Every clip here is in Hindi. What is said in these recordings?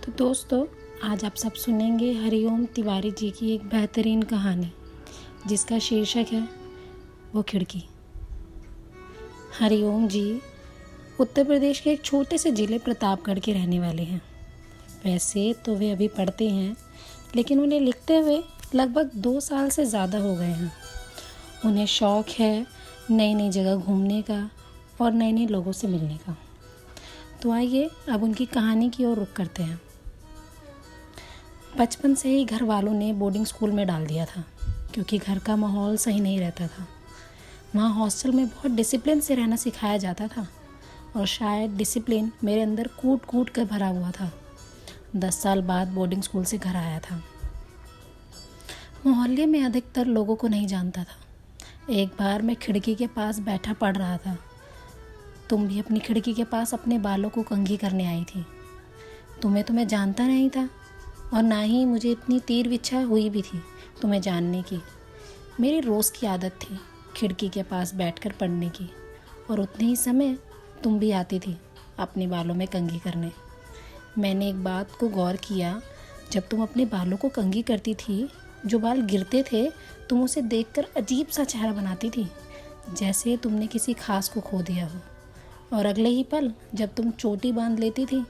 तो दोस्तों, आज आप सब सुनेंगे हरिओम तिवारी जी की एक बेहतरीन कहानी जिसका शीर्षक है वो खिड़की। हरिओम जी उत्तर प्रदेश के एक छोटे से ज़िले प्रतापगढ़ के रहने वाले हैं। वैसे तो वे अभी पढ़ते हैं, लेकिन उन्हें लिखते हुए लगभग 2 साल से ज़्यादा हो गए हैं। उन्हें शौक़ है नई नई जगह घूमने का और नए नए लोगों से मिलने का। तो आइए अब उनकी कहानी की ओर रुख करते हैं। बचपन से ही घर वालों ने बोर्डिंग स्कूल में डाल दिया था, क्योंकि घर का माहौल सही नहीं रहता था। वहाँ हॉस्टल में बहुत डिसिप्लिन से रहना सिखाया जाता था और शायद डिसिप्लिन मेरे अंदर कूट कूट कर भरा हुआ था। 10 साल बाद बोर्डिंग स्कूल से घर आया था। मोहल्ले में अधिकतर लोगों को नहीं जानता था। एक बार मैं खिड़की के पास बैठा पढ़ रहा था। तुम भी अपनी खिड़की के पास अपने बालों को कंघी करने आई थी। तुम्हें तो मैं जानता नहीं था और ना ही मुझे इतनी तीव्र इच्छा हुई भी थी तुम्हें जानने की। मेरी रोज़ की आदत थी खिड़की के पास बैठकर पढ़ने की, और उतने ही समय तुम भी आती थी अपने बालों में कंघी करने। मैंने एक बात को गौर किया, जब तुम अपने बालों को कंघी करती थी, जो बाल गिरते थे तुम उसे देखकर अजीब सा चेहरा बनाती थी, जैसे तुमने किसी खास को खो दिया हो। और अगले ही पल जब तुम चोटी बांध लेती थी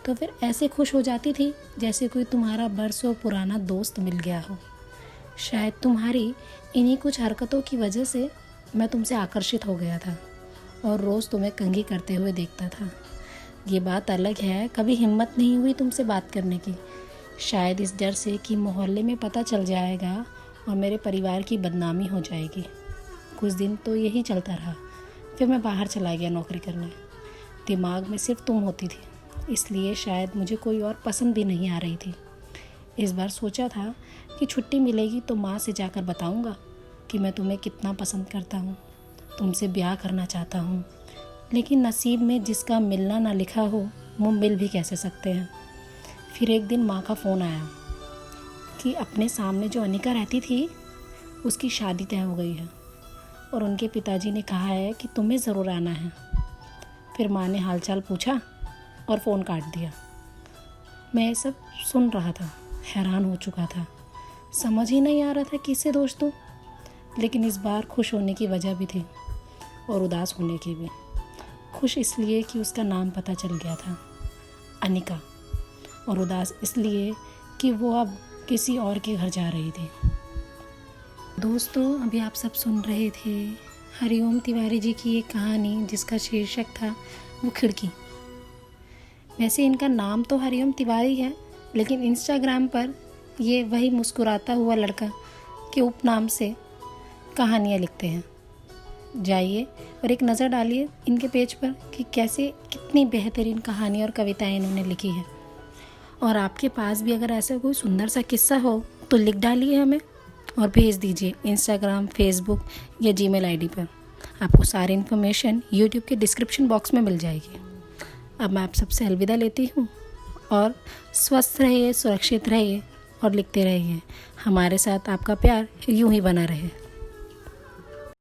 तो फिर ऐसे खुश हो जाती थी जैसे कोई तुम्हारा बरसों पुराना दोस्त मिल गया हो। शायद तुम्हारी इन्हीं कुछ हरकतों की वजह से मैं तुमसे आकर्षित हो गया था और रोज़ तुम्हें कंघी करते हुए देखता था। ये बात अलग है, कभी हिम्मत नहीं हुई तुमसे बात करने की, शायद इस डर से कि मोहल्ले में पता चल जाएगा और मेरे परिवार की बदनामी हो जाएगी। कुछ दिन तो यही चलता रहा, फिर मैं बाहर चला गया नौकरी करने। दिमाग में सिर्फ तुम होती थी, इसलिए शायद मुझे कोई और पसंद भी नहीं आ रही थी। इस बार सोचा था कि छुट्टी मिलेगी तो माँ से जाकर बताऊंगा कि मैं तुम्हें कितना पसंद करता हूँ, तुमसे ब्याह करना चाहता हूँ। लेकिन नसीब में जिसका मिलना ना लिखा हो वो मिल भी कैसे सकते हैं। फिर एक दिन माँ का फ़ोन आया कि अपने सामने जो अनिका रहती थी उसकी शादी तय हो गई है और उनके पिताजी ने कहा है कि तुम्हें ज़रूर आना है। फिर माँ ने हालचाल पूछा और फ़ोन काट दिया। मैं सब सुन रहा था, हैरान हो चुका था, समझ ही नहीं आ रहा था किससे दोष दूँ। लेकिन इस बार खुश होने की वजह भी थी और उदास होने की भी। खुश इसलिए कि उसका नाम पता चल गया था, अनिका, और उदास इसलिए कि वो अब किसी और के घर जा रही थी। दोस्तों, अभी आप सब सुन रहे थे हरिओम तिवारी जी की एक कहानी जिसका शीर्षक था वो खिड़की। वैसे इनका नाम तो हरिओम तिवारी है, लेकिन इंस्टाग्राम पर ये वही मुस्कुराता हुआ लड़का के उपनाम से कहानियाँ लिखते हैं। जाइए और एक नज़र डालिए इनके पेज पर कि कैसे कितनी बेहतरीन कहानी और कविताएं इन्होंने लिखी है। और आपके पास भी अगर ऐसा कोई सुंदर सा किस्सा हो तो लिख डालिए हमें और भेज दीजिए इंस्टाग्राम, फेसबुक या जीमेल आईडी पर। आपको सारी इन्फॉर्मेशन यूट्यूब के डिस्क्रिप्शन बॉक्स में मिल जाएगी। अब मैं आप सबसे अलविदा लेती हूँ और स्वस्थ रहिए, सुरक्षित रहिए और लिखते रहिए। हमारे साथ आपका प्यार यूं ही बना रहे।